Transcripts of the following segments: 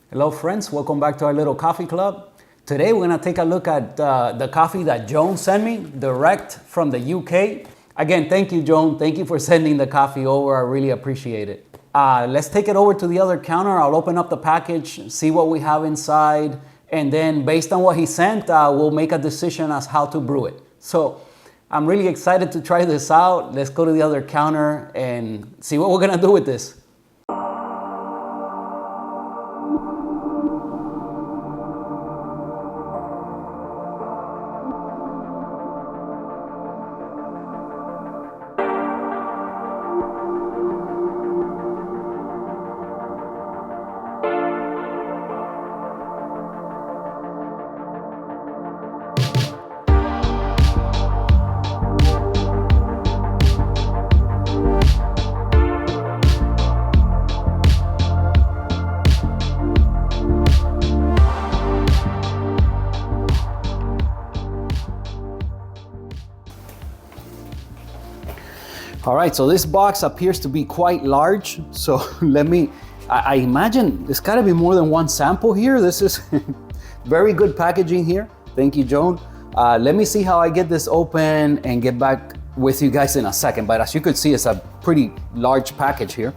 Hello friends, welcome back to our little coffee club. Today we're gonna take a look at the coffee that Joan sent me direct from the UK. Again, thank you Joan, thank you for sending the coffee over, I really appreciate it. Let's take it over to the other counter. I'll open up the package, see what we have inside, and then based on what he sent, we'll make a decision as how to brew it. So I'm really excited to try this out. Let's go to the other counter and see what we're gonna do with this. All right, so this box appears to be quite large. So I imagine there's gotta be more than one sample here. This is very good packaging here. Thank you, Joan. Let me see how I get this open and get back with you guys in a second. But as you could see, it's a pretty large package here.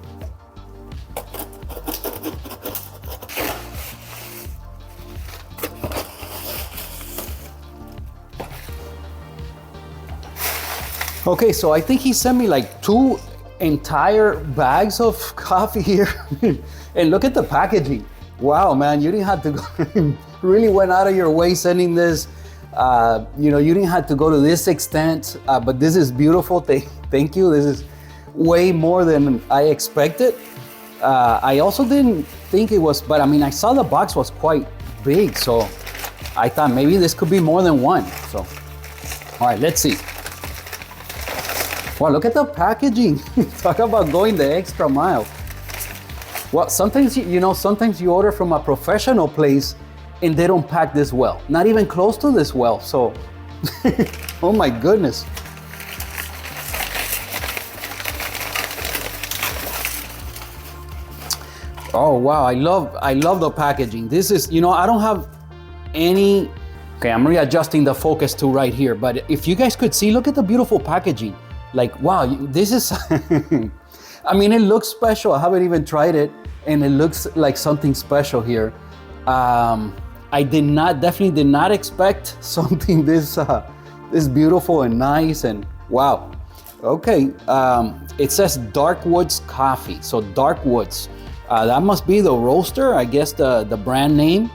Okay, so I think he sent me like 2 entire bags of coffee here. And look at the packaging. Wow, man, you didn't have to go, really went out of your way sending this. You didn't have to go to this extent, but this is beautiful. Thank you. This is way more than I expected. I also didn't think it was, but I mean, I saw the box was quite big, so I thought maybe this could be more than one. So, all right, let's see. Wow, look at the packaging. Talk about going the extra mile. Well, sometimes, sometimes you order from a professional place and they don't pack this well. Not even close to this well, so. Oh my goodness. Oh wow, I love the packaging. This is, I don't have any, okay, I'm readjusting the focus to right here, but if you guys could see, look at the beautiful packaging. Like, wow, this is, I mean, it looks special. I haven't even tried it, and it looks like something special here. I definitely did not expect something this beautiful and nice, and wow. Okay, it says Darkwoods Coffee. So Darkwoods, that must be the roaster, I guess the brand name.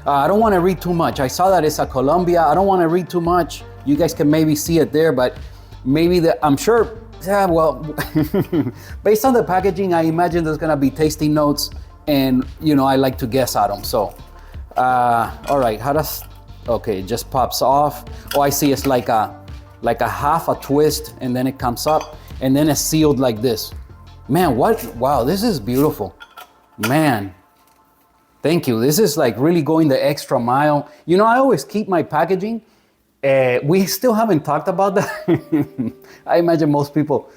I don't want to read too much. I saw that it's a Colombia. I don't want to read too much. You guys can maybe see it there, but maybe I'm sure, yeah, well, based on the packaging, I imagine there's gonna be tasting notes, and I like to guess at them. So, all right, okay, it just pops off. Oh, I see, it's like a half a twist, and then it comes up, and then it's sealed like this. Man, wow, this is beautiful. Man, thank you. This is like really going the extra mile. I always keep my packaging. We still haven't talked about that. I imagine most people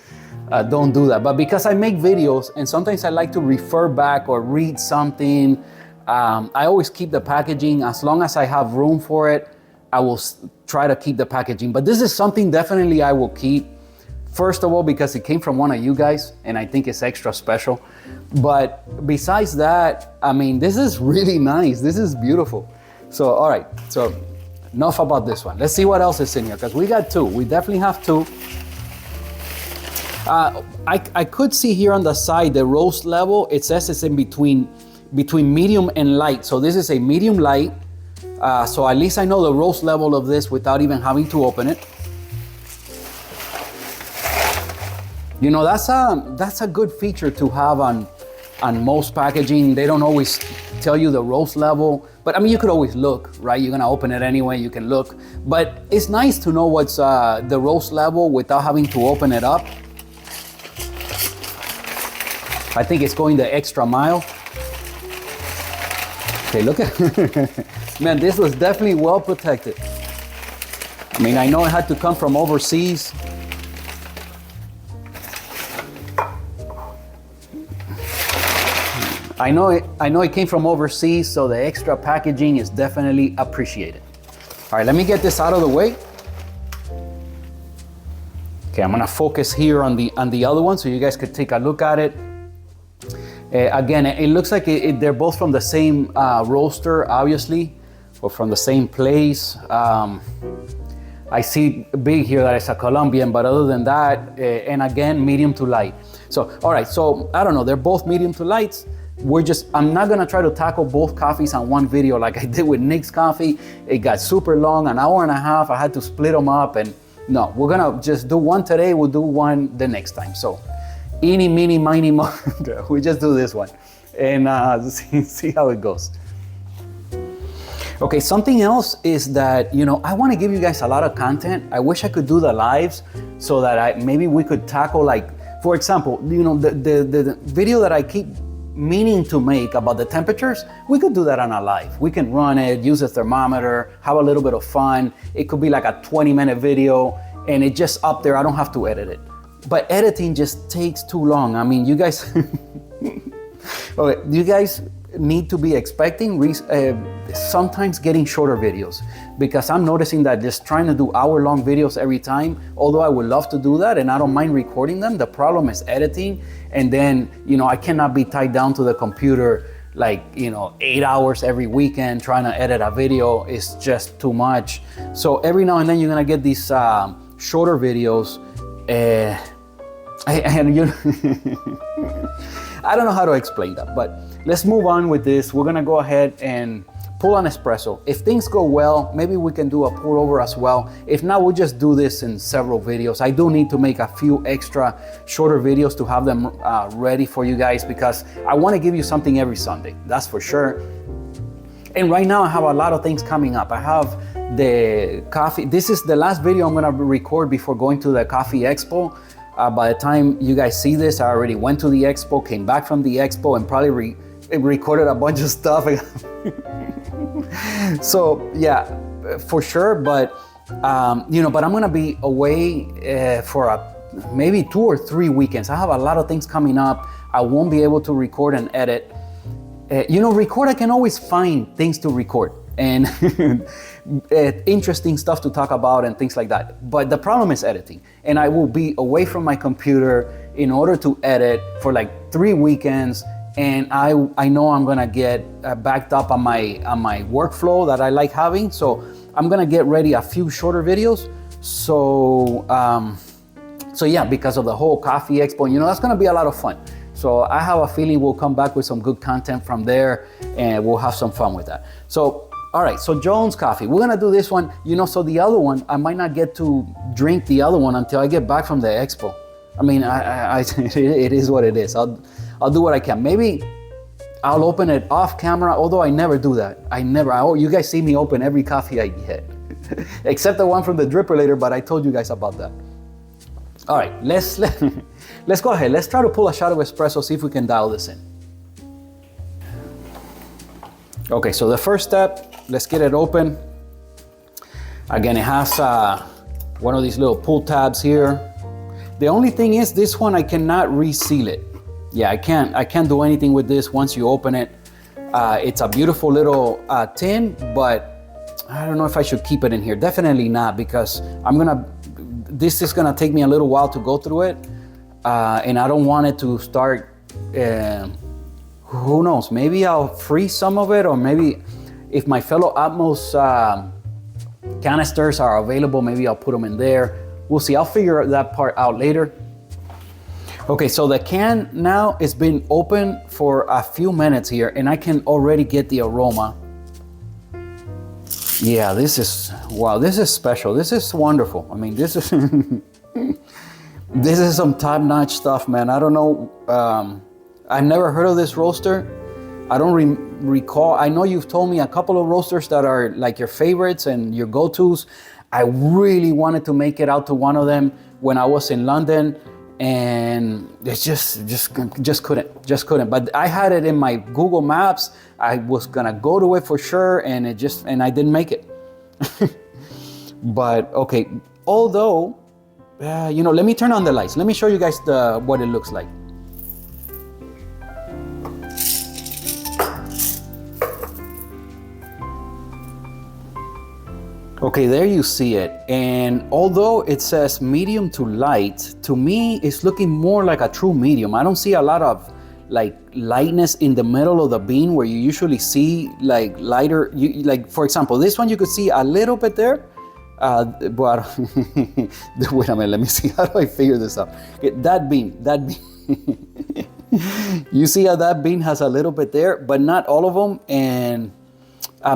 don't do that, but because I make videos and sometimes I like to refer back or read something, I always keep the packaging. As long as I have room for it, I will try to keep the packaging. But this is something definitely I will keep. First of all, because it came from one of you guys and I think it's extra special. But besides that, I mean, this is really nice. This is beautiful. So, all right, so enough about this one. Let's see what else is in here, because we got 2. We definitely have 2. I could see here on the side, the roast level, it says it's in between medium and light. So this is a medium light. So at least I know the roast level of this without even having to open it. That's a good feature to have on most packaging. They don't always tell you the roast level, but I mean, you could always look, right? You're gonna open it anyway, you can look. But it's nice to know what's the roast level without having to open it up. I think it's going the extra mile. Okay, look at, man, this was definitely well protected. I mean, I know it had to come from overseas. I know it came from overseas, so the extra packaging is definitely appreciated. All right, let me get this out of the way. Okay, I'm gonna focus here on the other one so you guys could take a look at it. Again, it looks like they're both from the same roaster, obviously, or from the same place. I see big here that it's a Colombian, but other than that, and again, medium to light. So, all right, so I don't know, they're both medium to lights. I'm not gonna try to tackle both coffees on one video like I did with Nick's coffee. It got super long, an hour and a half. I had to split them up, and no, we're gonna just do one today, we'll do one the next time. So, eeny, meeny, miny, mo, we just do this one and see how it goes. Okay, something else is that, I wanna give you guys a lot of content. I wish I could do the lives so that maybe we could tackle, like, for example, the video that I keep meaning to make about the temperatures, we could do that on a live. We can run it, use a thermometer, have a little bit of fun. It could be like a 20-minute video and it just up there, I don't have to edit it. But editing just takes too long. I mean, you guys, okay, you guys need to be expecting sometimes getting shorter videos, because I'm noticing that just trying to do hour-long videos every time, although I would love to do that and I don't mind recording them, the problem is editing. And then, I cannot be tied down to the computer like, 8 hours every weekend trying to edit a video. It's just too much. So every now and then you're gonna get these shorter videos. I don't know how to explain that, but let's move on with this. We're gonna go ahead and pull an espresso. If things go well, maybe we can do a pour over as well. If not, we'll just do this in several videos. I do need to make a few extra shorter videos to have them ready for you guys, because I wanna give you something every Sunday, that's for sure. And right now I have a lot of things coming up. I have the coffee. This is the last video I'm gonna record before going to the coffee expo. By the time you guys see this, I already went to the expo, came back from the expo, and probably recorded a bunch of stuff. So yeah, for sure. But but I'm gonna be away for maybe 2 or 3 weekends. I have a lot of things coming up. I won't be able to record and edit. Record, I can always find things to record and interesting stuff to talk about and things like that. But the problem is editing, and I will be away from my computer in order to edit for like 3 weekends. And I know I'm gonna get backed up on my workflow that I like having. So I'm gonna get ready a few shorter videos. So yeah, because of the whole coffee expo, that's gonna be a lot of fun. So I have a feeling we'll come back with some good content from there, and we'll have some fun with that. So, all right, so Joan's coffee, we're gonna do this one, so the other one, I might not get to drink the other one until I get back from the expo. I mean, it is what it is. I'll do what I can. Maybe I'll open it off camera, although I never do that. You guys see me open every coffee I get, except the one from the dripper later, but I told you guys about that. All right, let's go ahead. Let's try to pull a shot of espresso, see if we can dial this in. Okay, so the first step, let's get it open. Again, it has one of these little pull tabs here. The only thing is, this one I cannot reseal it. Yeah, I can't do anything with this once you open it. It's a beautiful little tin, but I don't know if I should keep it in here. Definitely not, because this is gonna take me a little while to go through it. And I don't want it to start, who knows, maybe I'll freeze some of it, or maybe if my fellow Atmos canisters are available, maybe I'll put them in there. We'll see, I'll figure that part out later. Okay, so the can now has been open for a few minutes here, and I can already get the aroma. Yeah, wow, this is special. This is wonderful. I mean, this is, this is some top-notch stuff, man. I don't know, I've never heard of this roaster. I don't recall. I know you've told me a couple of roasters that are like your favorites and your go-tos. I really wanted to make it out to one of them when I was in London, and it's just couldn't. But I had it in my Google Maps. I was gonna go to it for sure, and I didn't make it. But okay, although, let me turn on the lights. Let me show you guys what it looks like. Okay, there you see it. And although it says medium to light, to me, it's looking more like a true medium. I don't see a lot of like lightness in the middle of the bean where you usually see like lighter, like for example, this one you could see a little bit there. But wait a minute, let me see, how do I figure this out? Okay, that bean. You see how that bean has a little bit there, but not all of them. And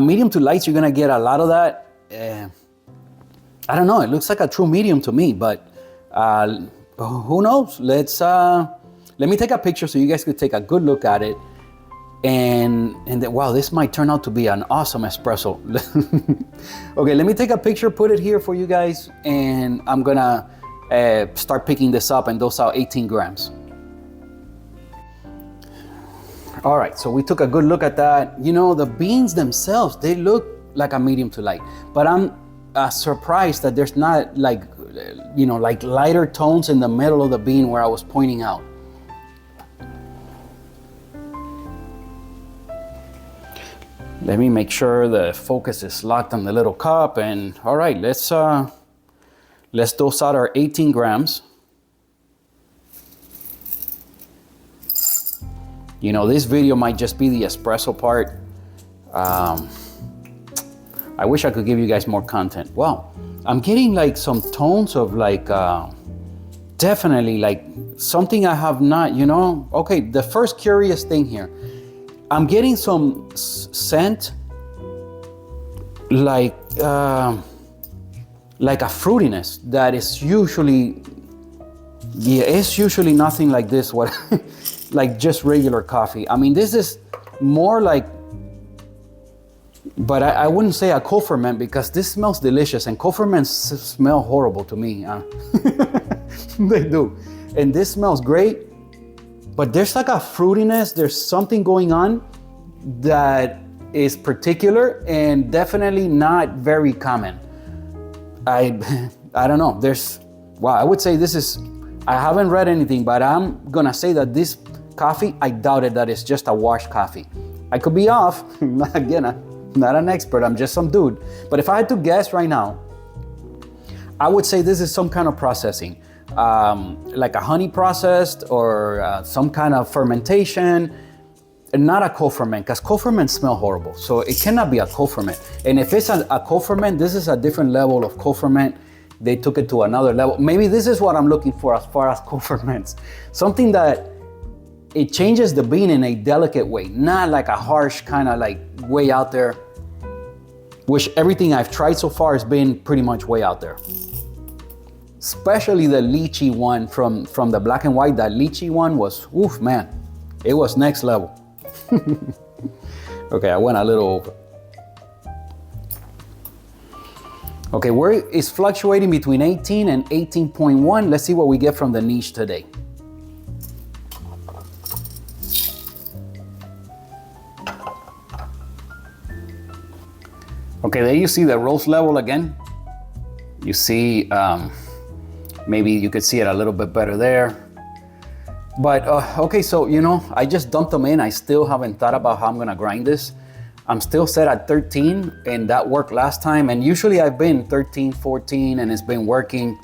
medium to lights, you're gonna get a lot of that. I don't know, it looks like a true medium to me, but who knows? Let me take a picture so you guys could take a good look at it. And then, wow, this might turn out to be an awesome espresso. Okay, let me take a picture, put it here for you guys, and I'm gonna start picking this up and dose out 18 grams. All right, so we took a good look at that. You know, the beans themselves, they look like a medium to light, but I'm surprised that there's not like, you know, like lighter tones in the middle of the bean where I was pointing out. Let me make sure the focus is locked on the little cup. And all right, let's dose out our 18 grams. You know, this video might just be the espresso part. I wish I could give you guys more content. Wow, I'm getting like some tones of like, definitely like something I have not, you know. Okay, the first curious thing here, I'm getting some scent like a fruitiness that is usually, yeah, it's usually nothing like this, what like just regular coffee. I mean, this is more like, but I wouldn't say a cold ferment because this smells delicious, and cold ferments smell horrible to me. They do. And this smells great, but there's like a fruitiness, there's something going on that is particular and definitely not very common. I don't know, wow, I would say this is, I haven't read anything, but I'm gonna say that this coffee, I doubted that it's just a washed coffee. I could be off, again, I'm not an expert, I'm just some dude. But if I had to guess right now, I would say this is some kind of processing. Like a honey processed or some kind of fermentation, and not a cold ferment, because cold ferments smell horrible. So it cannot be a cold ferment. And if it's a cold ferment, this is a different level of cold ferment. They took it to another level. Maybe this is what I'm looking for as far as cold ferments. Something that it changes the bean in a delicate way, not like a harsh kind of like way out there, which everything I've tried so far has been pretty much way out there. Especially the lychee one from the black and white. That lychee one was, oof, man, it was next level. Okay, I went a little over. Okay, where it's fluctuating between 18 and 18.1. Let's see what we get from the niche today. Okay, there you see the roast level again. You see, maybe you could see it a little bit better there. But okay, so you know, I just dumped them in. I still haven't thought about how I'm gonna grind this. I'm still set at 13, and that worked last time. And usually I've been 13, 14, and it's been working.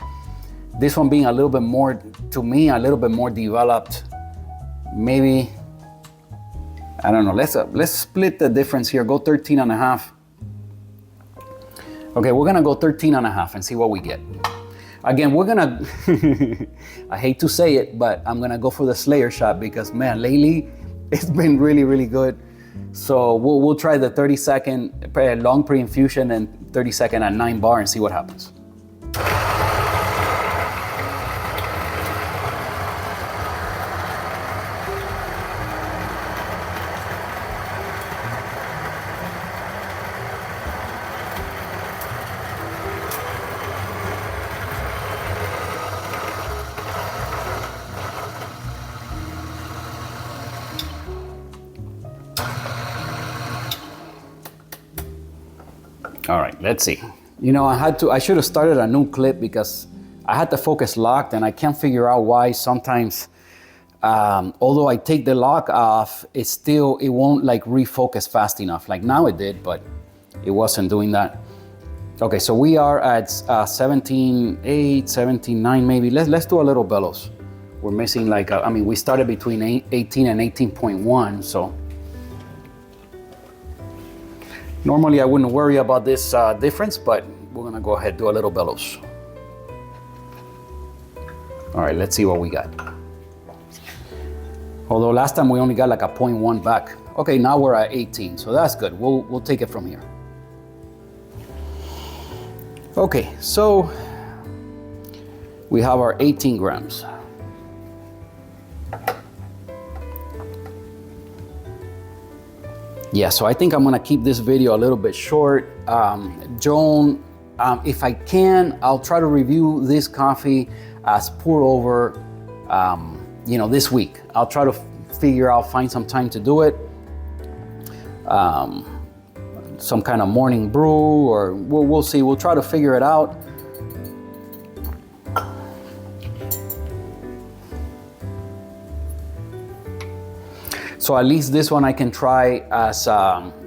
This one being a little bit more, to me, a little bit more developed. Maybe, I don't know, let's split the difference here. Go 13 and a half. Okay, we're gonna go 13 and a half and see what we get. Again, we're gonna, I hate to say it, but I'm gonna go for the Slayer shot because man, lately it's been really, really good. So we'll try the 30-second long pre-infusion and 30-second at 9 bar and see what happens. All right, let's see. You know, I should have started a new clip because I had the focus locked and I can't figure out why sometimes, although I take the lock off, it won't like refocus fast enough. Like now it did, but it wasn't doing that. Okay, so we are at 17.8, 17.9 maybe. Let's do a little bellows. We're missing like, I mean, we started between 18 and 18.1, so. Normally I wouldn't worry about this difference, but we're gonna go ahead and do a little bellows. All right, let's see what we got. Although last time we only got like a 0.1 back. Okay, now we're at 18, so that's good. We'll take it from here. Okay, so we have our 18 grams. Yeah, so I think I'm gonna keep this video a little bit short. Joan, if I can, I'll try to review this coffee as pour over, you know, this week. I'll try to find some time to do it. Some kind of morning brew, or we'll see. We'll try to figure it out. So at least this one I can try as,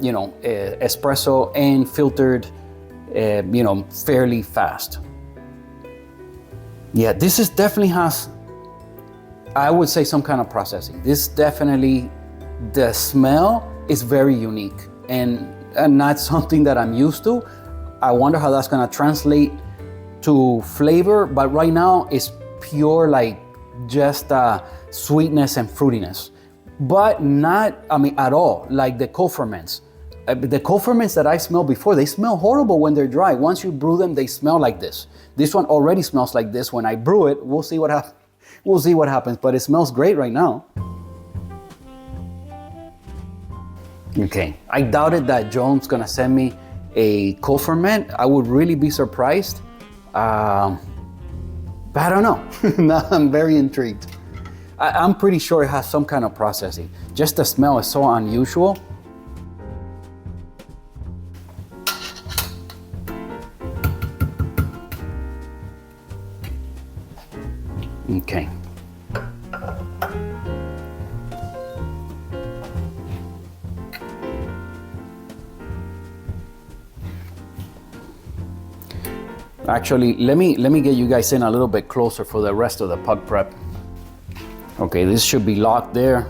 you know, espresso and filtered, you know, fairly fast. Yeah, this is definitely has, I would say, some kind of processing. This definitely, the smell is very unique and not something that I'm used to. I wonder how that's gonna translate to flavor, but right now it's pure, like just sweetness and fruitiness, but not, I mean, at all like the co-ferments. The co-ferments that I smelled before, they smell horrible when they're dry. Once you brew them, they smell like this. This one already smells like this. When I brew it, we'll see what happens. We'll see what happens, but it smells great right now. Okay, I doubted that Joan's gonna send me a co-ferment. I would really be surprised. But I don't know. Now I'm very intrigued. I'm pretty sure it has some kind of processing. Just the smell is so unusual. Okay. Actually, let me get you guys in a little bit closer for the rest of the pug prep. Okay, this should be locked there.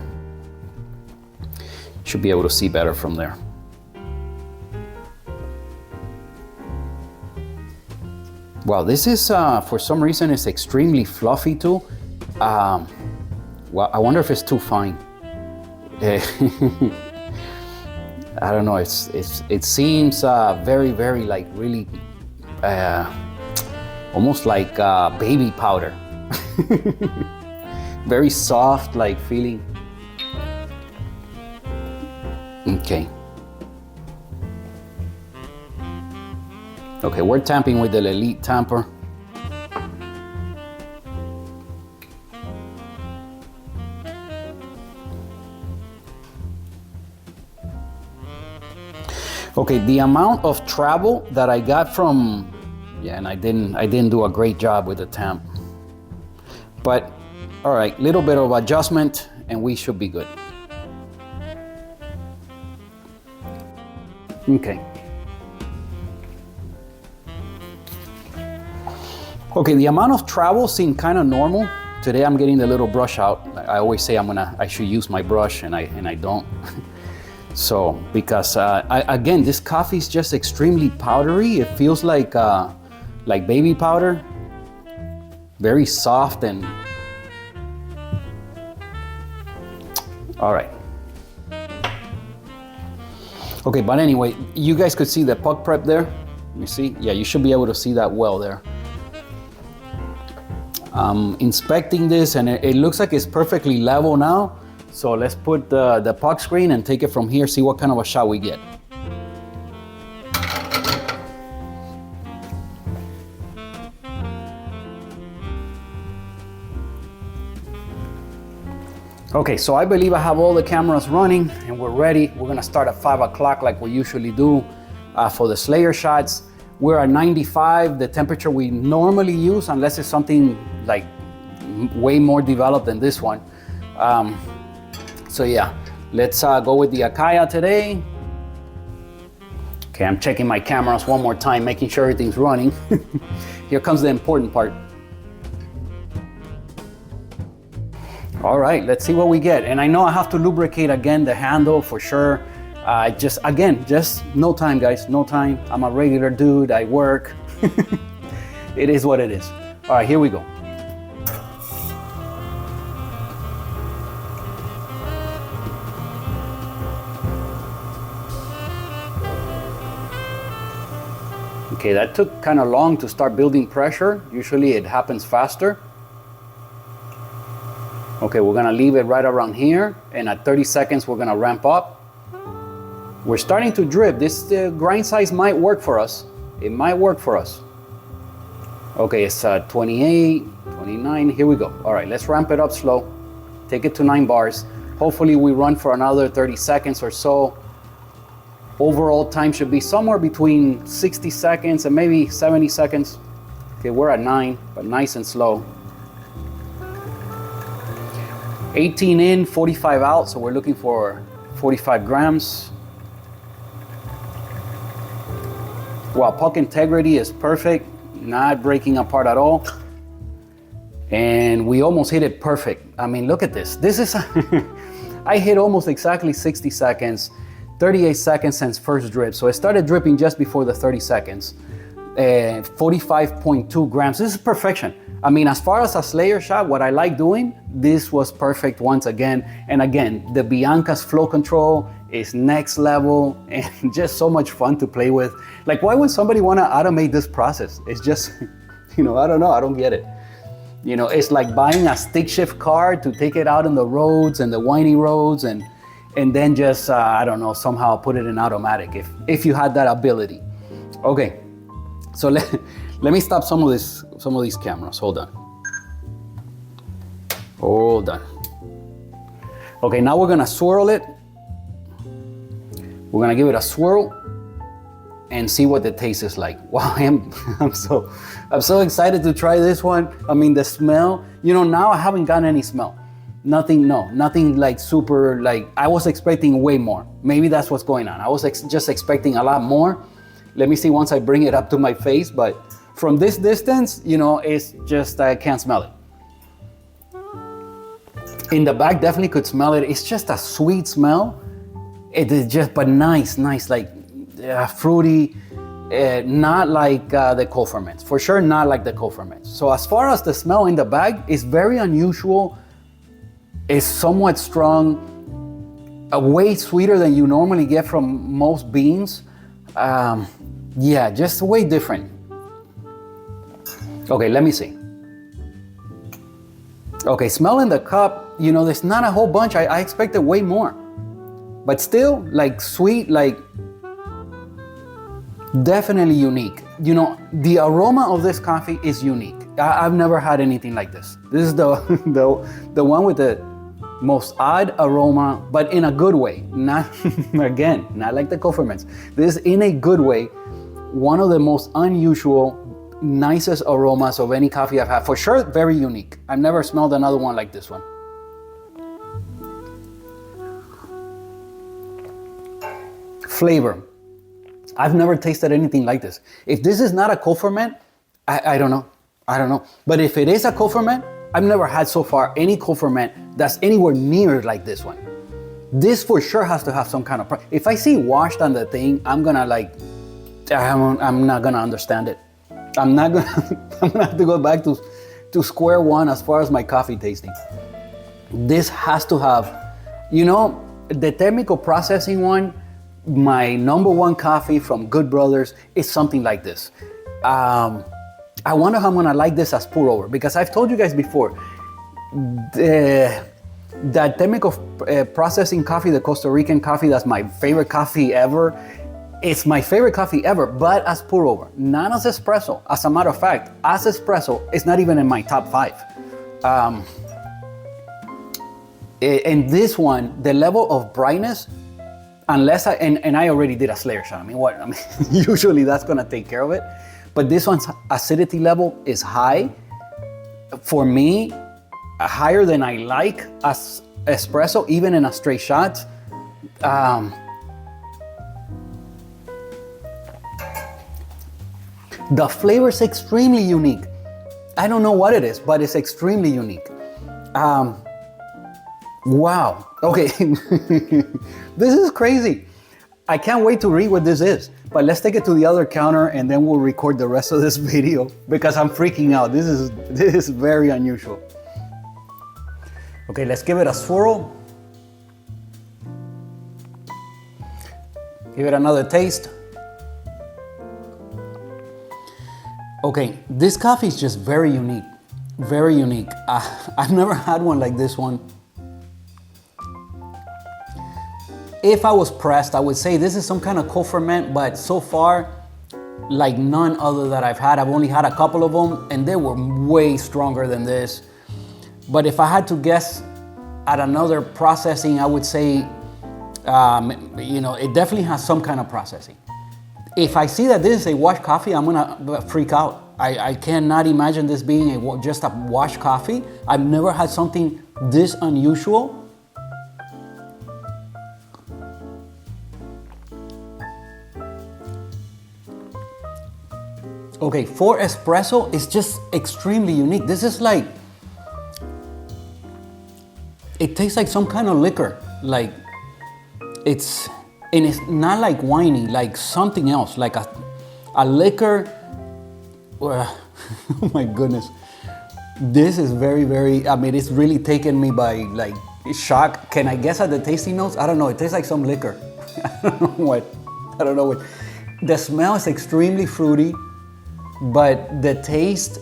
Should be able to see better from there. Wow, this is, for some reason, it's extremely fluffy too. Well, I wonder if it's too fine. I don't know, it seems very, very like really, almost like baby powder. Very soft, like feeling. Okay. Okay, we're tamping with the Lelit tamper. Okay, the amount of travel that I got from, yeah, and I didn't do a great job with the tamp. But all right, little bit of adjustment and we should be good. Okay. Okay, the amount of travel seemed kind of normal. Today I'm getting the little brush out. I always say I should use my brush and I don't. So, because again, this coffee is just extremely powdery. It feels like baby powder. Very soft and, all right. Okay, but anyway, you guys could see the pug prep there. Let me see. Yeah, you should be able to see that well there. Inspecting this and it looks like it's perfectly level now. So let's put the pug screen and take it from here, see what kind of a shot we get. Okay, so I believe I have all the cameras running and we're ready. We're gonna start at 5 o'clock like we usually do for the Slayer shots. We're at 95, the temperature we normally use, unless it's something like way more developed than this one. So yeah, let's go with the Akaya today. Okay, I'm checking my cameras one more time, making sure everything's running. Here comes the important part. All right, let's see what we get. And I know I have to lubricate again the handle for sure. Just no time, guys, no time. I'm a regular dude, I work. It is what it is. All right, here we go. Okay, that took kind of long to start building pressure. Usually it happens faster. Okay, we're gonna leave it right around here, and at 30 seconds, we're gonna ramp up. We're starting to drip. This grind size might work for us. It might work for us. Okay, it's 28, 29, here we go. All right, let's ramp it up slow. Take it to 9 bars. Hopefully we run for another 30 seconds or so. Overall time should be somewhere between 60 seconds and maybe 70 seconds. Okay, we're at 9, but nice and slow. 18 in, 45 out, so we're looking for 45 grams. Wow, puck integrity is perfect, not breaking apart at all. And we almost hit it perfect. I mean, look at this. This is, I hit almost exactly 60 seconds. 38 seconds since first drip. So it started dripping just before the 30 seconds. 45.2 grams. This is perfection. I mean, as far as a Slayer shot, what I like doing, this was perfect once again. And again, the Bianca's flow control is next level and just so much fun to play with. Like, why would somebody want to automate this process? It's just, I don't know, I don't get it. It's like buying a stick shift car to take it out in the roads and the windy roads and then just, I don't know, somehow put it in automatic if you had that ability. Okay, so let me stop some of these cameras. Hold on. Okay, now we're gonna swirl it. We're gonna give it a swirl and see what the taste is like. Wow, I'm so excited to try this one. I mean, the smell, now I haven't gotten any smell. Nothing like super, like I was expecting way more. Maybe that's what's going on. I was just expecting a lot more. Let me see once I bring it up to my face, but from this distance, it's just, I can't smell it. In the back, definitely could smell it. It's just a sweet smell. It is just, but nice, like fruity, not like the cold ferments. For sure, not like the cold ferments. So as far as the smell in the bag, it's very unusual. It's somewhat strong, way sweeter than you normally get from most beans. Yeah, just way different. Okay, let me see. Okay, smell in the cup, there's not a whole bunch. I expected way more. But still, like sweet, like definitely unique. The aroma of this coffee is unique. I've never had anything like this. This is the one with the most odd aroma, but in a good way. Not like the cold ferments. This is in a good way. One of the most unusual, nicest aromas of any coffee I've had. For sure, very unique. I've never smelled another one like this one. Flavor. I've never tasted anything like this. If this is not a cold ferment, I don't know. But if it is a cold ferment, I've never had so far any cold ferment that's anywhere near like this one. This for sure has to have some kind of, if I see washed on the thing, I'm gonna I'm not gonna understand it. I'm gonna have to go back to square one as far as my coffee tasting. This has to have, the technical processing one, my number one coffee from Good Brothers is something like this. I wonder how I'm gonna like this as pour over, because I've told you guys before, that technical processing coffee, the Costa Rican coffee, that's my favorite coffee ever. It's my favorite coffee ever, but as pour over, not as espresso. As a matter of fact, as espresso, it's not even in my top 5. And this one, the level of brightness, unless and I already did a Slayer shot. Usually that's gonna take care of it. But this one's acidity level is high. For me, higher than I like as espresso, even in a straight shot. The flavor is extremely unique. I don't know what it is, but it's extremely unique. Wow. Okay. This is crazy. I can't wait to read what this is. But let's take it to the other counter and then we'll record the rest of this video because I'm freaking out. This is very unusual. Okay, let's give it a swirl. Give it another taste. Okay, this coffee is just very unique. Very unique. I've never had one like this one. If I was pressed, I would say this is some kind of co-ferment, but so far, like none other that I've had. I've only had a couple of them and they were way stronger than this. But if I had to guess at another processing, I would say, it definitely has some kind of processing. If I see that this is a washed coffee, I'm gonna freak out. I cannot imagine this being just a washed coffee. I've never had something this unusual. Okay, for espresso, it's just extremely unique. This is like, it tastes like some kind of liquor. Like, it's not like winey, like something else, like a liquor. Oh my goodness. This is very, very, I mean, it's really taken me by like shock. Can I guess at the tasting notes? I don't know, it tastes like some liquor. I don't know what. The smell is extremely fruity. But the taste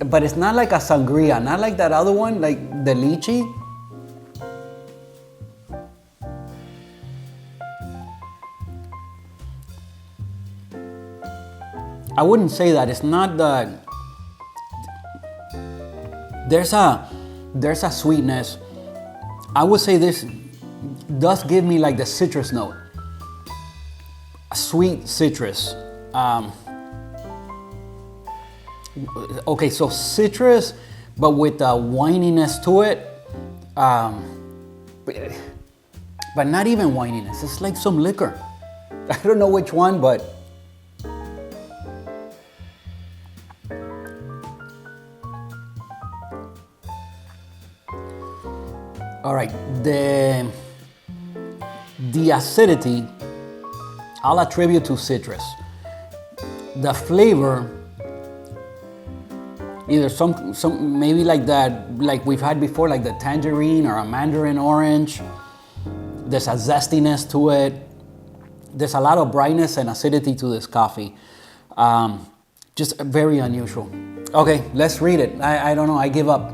but it's not like a sangria, not like that other one, like the lychee. I wouldn't say that. It's not the, there's a sweetness. I would say this does give me like the citrus note, a sweet citrus. Okay, so citrus, but with the wininess to it, but not even wininess. It's like some liquor. I don't know which one, but all right. The acidity, I'll attribute to citrus. The flavor, either some maybe like that, like we've had before, like the tangerine or a mandarin orange. There's a zestiness to it. There's a lot of brightness and acidity to this coffee. Just very unusual. Okay, let's read it. I don't know, I give up.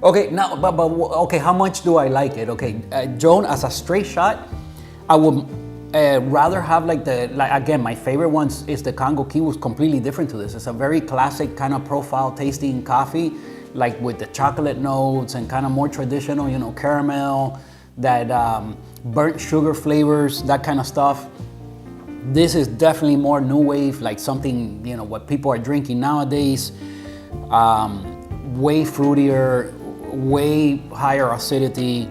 Okay, now, but okay, how much do I like it? Okay, Joan, as a straight shot, I would rather have like again, my favorite ones is the Congo Key, was completely different to this. It's a very classic kind of profile tasting coffee, like with the chocolate notes and kind of more traditional, caramel, that burnt sugar flavors, that kind of stuff. This is definitely more new wave, like something, what people are drinking nowadays. Way fruitier, way higher acidity.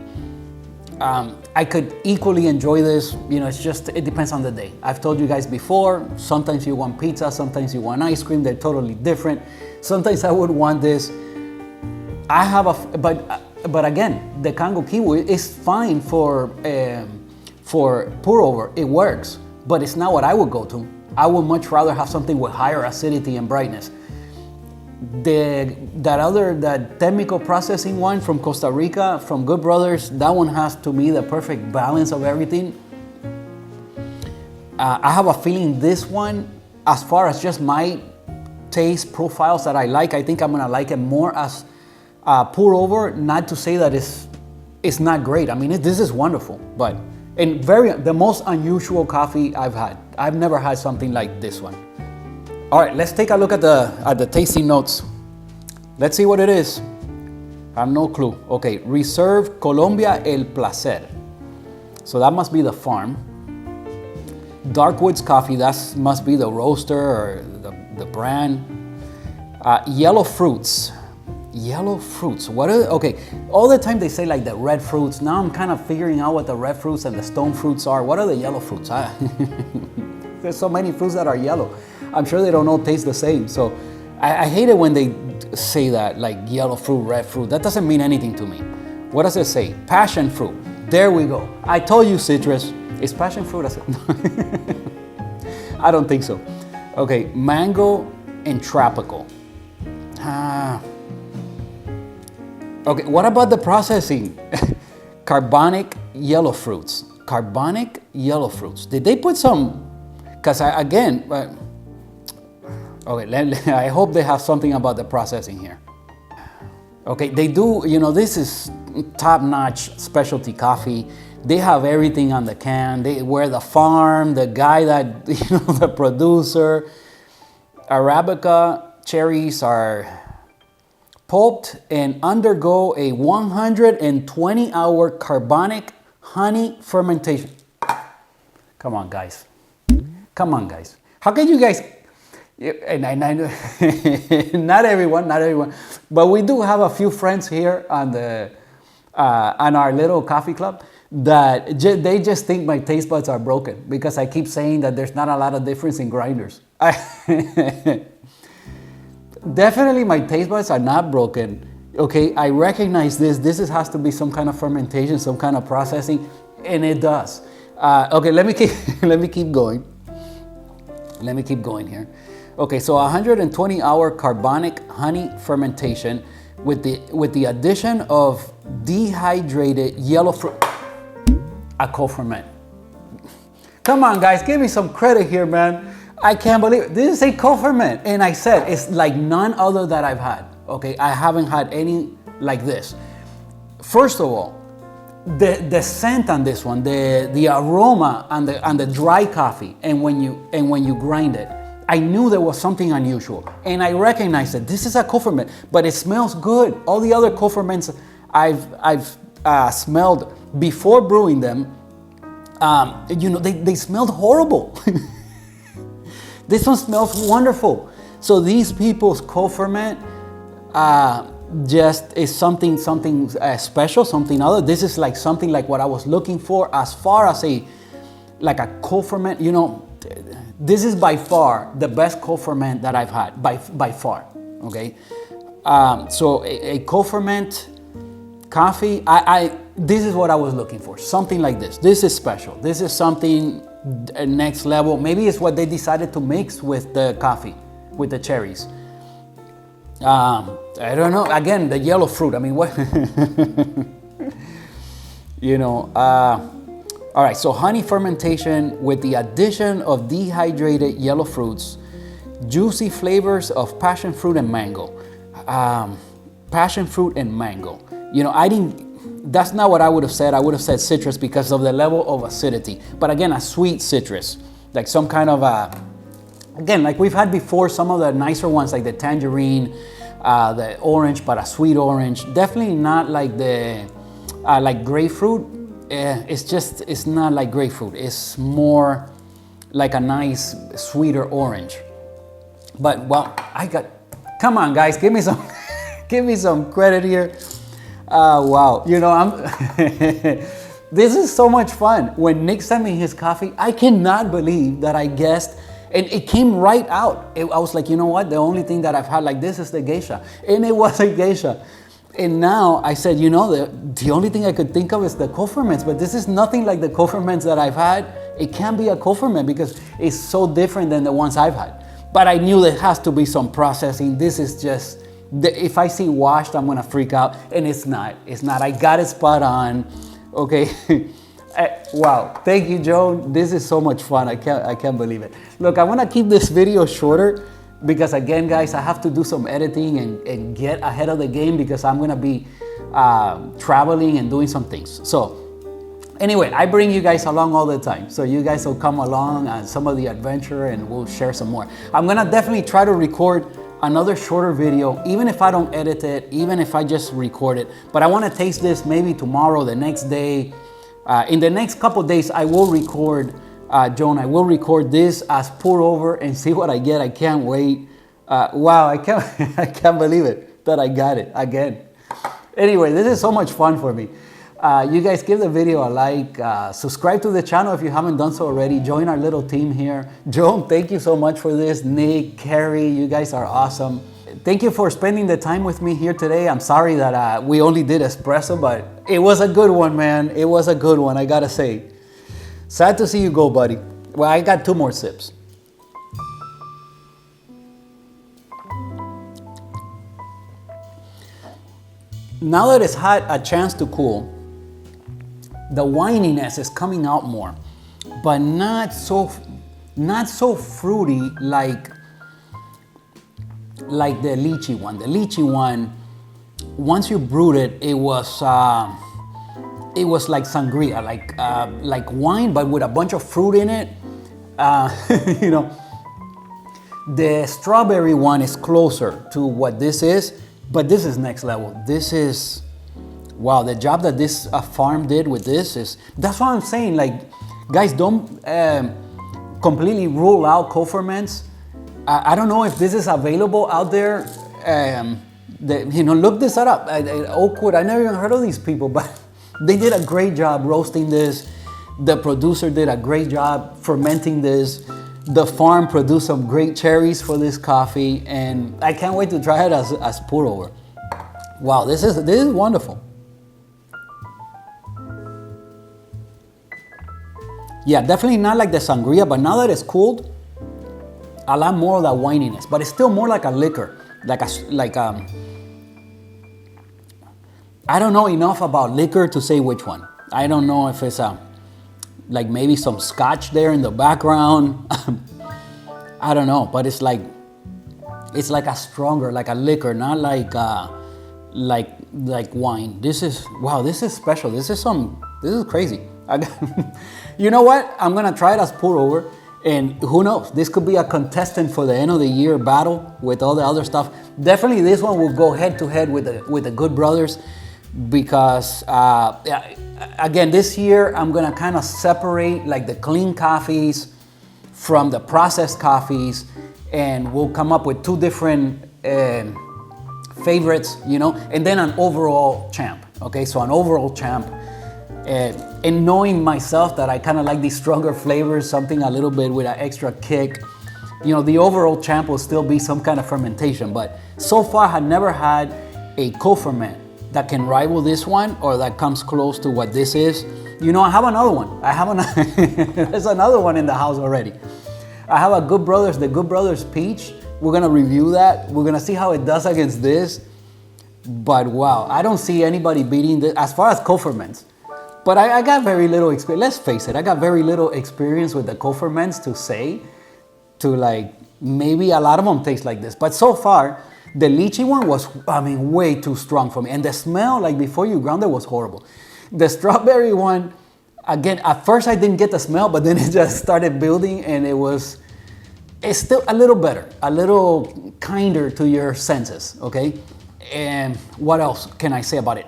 I could equally enjoy this. It depends on the day. I've told you guys before, sometimes you want pizza, sometimes you want ice cream. They're totally different. Sometimes I would want this. I have but again, the Congo Kiwi is fine for pour over. It works, but it's not what I would go to. I would much rather have something with higher acidity and brightness. That chemical processing one from Costa Rica, from Good Brothers, that one has to me the perfect balance of everything. I have a feeling this one, as far as just my taste profiles that I like, I think I'm gonna like it more as pour over. Not to say that it's not great. I mean, this is wonderful, but the most unusual coffee I've had. I've never had something like this one. All right, let's take a look at the tasting notes. Let's see what it is. I have no clue. Okay, Reserve Colombia El Placer. So that must be the farm. Darkwoods Coffee, that must be the roaster or the brand. Yellow fruits. Yellow fruits. Okay, all the time they say like the red fruits. Now I'm kind of figuring out what the red fruits and the stone fruits are. What are the yellow fruits? There's so many fruits that are yellow. I'm sure they don't all taste the same. So I hate it when they say that, like yellow fruit, red fruit. That doesn't mean anything to me. What does it say? Passion fruit. There we go. I told you citrus. Is passion fruit? I don't think so. Okay, mango and tropical. Okay, what about the processing? Carbonic yellow fruits. Carbonic yellow fruits. Did they put some? Because again, okay, I hope they have something about the processing here. Okay, they do, you know, this is top-notch specialty coffee. They have everything on the can. Where the farm, the guy that, you know, the producer. Arabica cherries are pulped and undergo a 120-hour carbonic honey fermentation. Come on, guys. Come on, guys. How can you guys, and I know, not everyone, but we do have a few friends here on our little coffee club that they just think my taste buds are broken because I keep saying that there's not a lot of difference in grinders. Definitely my taste buds are not broken. Okay, I recognize this. Has to be some kind of fermentation, some kind of processing, and it does. Okay, let me keep going. Let me keep going here. Okay, so 120-hour carbonic honey fermentation with the addition of dehydrated yellow fruit. A co-ferment. Come on, guys, give me some credit here, man. I can't believe it. This is a co-ferment, and I said it's like none other that I've had. Okay, I haven't had any like this. First of all, the scent on this one, the aroma on the dry coffee, and when you grind it, I knew there was something unusual, and I recognized that this is a co-ferment, but it smells good. All the other co-ferments I've smelled before brewing them, you know, they smelled horrible. This one smells wonderful. So these people's co-ferment just is something special, something other. This is like something like what I was looking for as far as a co-ferment. You know, this is by far the best co-ferment that I've had, by far. Okay, so a co-ferment coffee. This is what I was looking for. Something like this. This is special. This is something next level. Maybe it's what they decided to mix with the coffee, with the cherries. I don't know. Again, the yellow fruit. I mean, what? You know. All right. So honey fermentation with the addition of dehydrated yellow fruits, juicy flavors of passion fruit and mango. Passion fruit and mango. You know, that's not what I would have said. I would have said citrus because of the level of acidity. But again, a sweet citrus, like some kind of again, like we've had before, some of the nicer ones like the tangerine, the orange, but a sweet orange. Definitely not like the like grapefruit. It's not like grapefruit. It's more like a nice sweeter orange. But well, come on, guys, give me some give me some credit here. Wow, you know, this is so much fun. When Nick sent me his coffee, I cannot believe that I guessed, and it came right out. I was like, you know what? The only thing that I've had like this is the geisha, and it was a geisha. And now I said, you know, the only thing I could think of is the co-ferments, but this is nothing like the co-ferments that I've had. It can't be a co-ferment because it's so different than the ones I've had. But I knew there has to be some processing. This is just, if I see washed, I'm gonna freak out, and it's not. I got it spot on. Okay. Wow. Thank you, Joan. This is so much fun. I can't believe it. Look, I want to keep this video shorter because again, guys, I have to do some editing and get ahead of the game because I'm gonna be traveling and doing some things. So anyway, I bring you guys along all the time. So you guys will come along on some of the adventure and we'll share some more. I'm gonna definitely try to record another shorter video, even if I don't edit it, even if I just record it. But I want to taste this maybe tomorrow, the next day. In the next couple days, I will record, Joan, I will record this as pour over and see what I get. I can't wait. Wow, I can't believe it that I got it again. Anyway, this is so much fun for me. You guys give the video a like, subscribe to the channel if you haven't done so already. Join our little team here. Joan, thank you so much for this. Nick, Carrie, you guys are awesome. Thank you for spending the time with me here today. I'm sorry that we only did espresso, but it was a good one, man. It was a good one, I gotta say. Sad to see you go, buddy. Well, I got 2 more sips. Now that it's had a chance to cool, the wininess is coming out more, but not so fruity like the lychee one. The lychee one, once you brewed it, it was like sangria, like wine, but with a bunch of fruit in it. You know, the strawberry one is closer to what this is, but this is next level. This is, wow, the job that this farm did with this is, that's what I'm saying. Like, guys, don't completely rule out co-ferments. I don't know if this is available out there. You know, look this up. Oakwood, I never even heard of these people, but they did a great job roasting this. The producer did a great job fermenting this. The farm produced some great cherries for this coffee, and I can't wait to try it as pour over. Wow, this is wonderful. Yeah, definitely not like the sangria, but now that it's cooled, a lot more of that wininess, but it's still more like a liquor, I don't know enough about liquor to say which one. I don't know if it's like maybe some scotch there in the background. I don't know, but it's like a stronger, like a liquor, not like wine. This is, wow, this is special. This is crazy. You know what? I'm gonna try it as pour over, and who knows? This could be a contestant for the end of the year battle with all the other stuff. Definitely, this one will go head to head with the Good Brothers, because again, this year I'm gonna kind of separate like the clean coffees from the processed coffees, and we'll come up with 2 different favorites, you know, and then an overall champ. Okay, so an overall champ. And knowing myself that I kind of like these stronger flavors, something a little bit with an extra kick, you know, the overall champ will still be some kind of fermentation. But so far, I had never had a co-ferment that can rival this one or that comes close to what this is. You know, I have another one. There's another one in the house already. I have a Good Brothers, the Good Brothers Peach. We're gonna review that. We're gonna see how it does against this. But wow, I don't see anybody beating this as far as co-ferments. But I got very little experience. Let's face it, I got very little experience with the co-ferments to like, maybe a lot of them taste like this. But so far, the lychee one was, I mean, way too strong for me. And the smell, like before you ground it, was horrible. The strawberry one, again, at first I didn't get the smell, but then it just started building, and it's still a little better, a little kinder to your senses, okay? And what else can I say about it?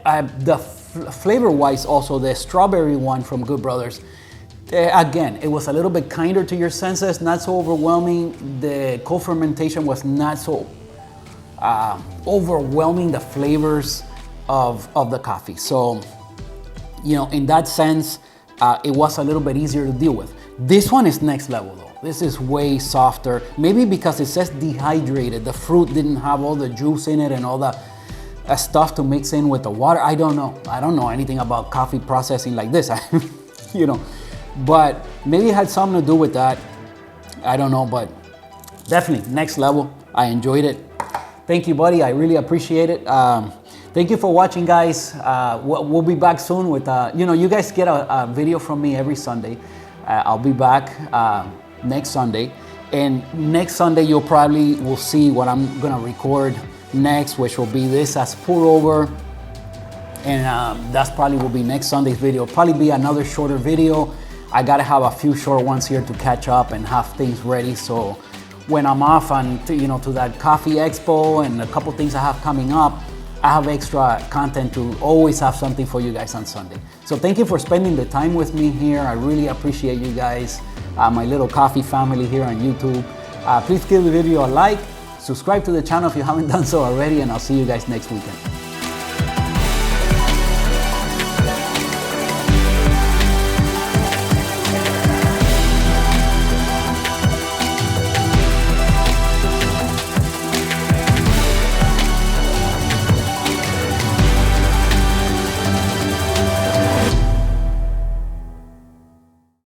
Flavor-wise, also, the strawberry one from Good Brothers, again, it was a little bit kinder to your senses, not so overwhelming. The co-fermentation was not so overwhelming the flavors of the coffee. So, you know, in that sense, it was a little bit easier to deal with. This one is next level though. This is way softer. Maybe because it says dehydrated. The fruit didn't have all the juice in it and all the stuff to mix in with the water. I don't know. I don't know anything about coffee processing like this. You know, but maybe it had something to do with that. I don't know, but definitely next level. I enjoyed it. Thank you, buddy. I really appreciate it. Thank you for watching, guys. We'll be back soon with, you know, you guys get a video from me every Sunday. I'll be back next Sunday. And next Sunday, you'll probably will see what I'm gonna record next, which will be this as pour over. And that's probably will be next Sunday's video. Probably be another shorter video. I gotta have a few short ones here to catch up and have things ready. So when I'm off and to that coffee expo and a couple things I have coming up, I have extra content to always have something for you guys on Sunday. So thank you for spending the time with me here. I really appreciate you guys, my little coffee family here on YouTube. Please give the video a like, subscribe to the channel if you haven't done so already, and I'll see you guys next weekend.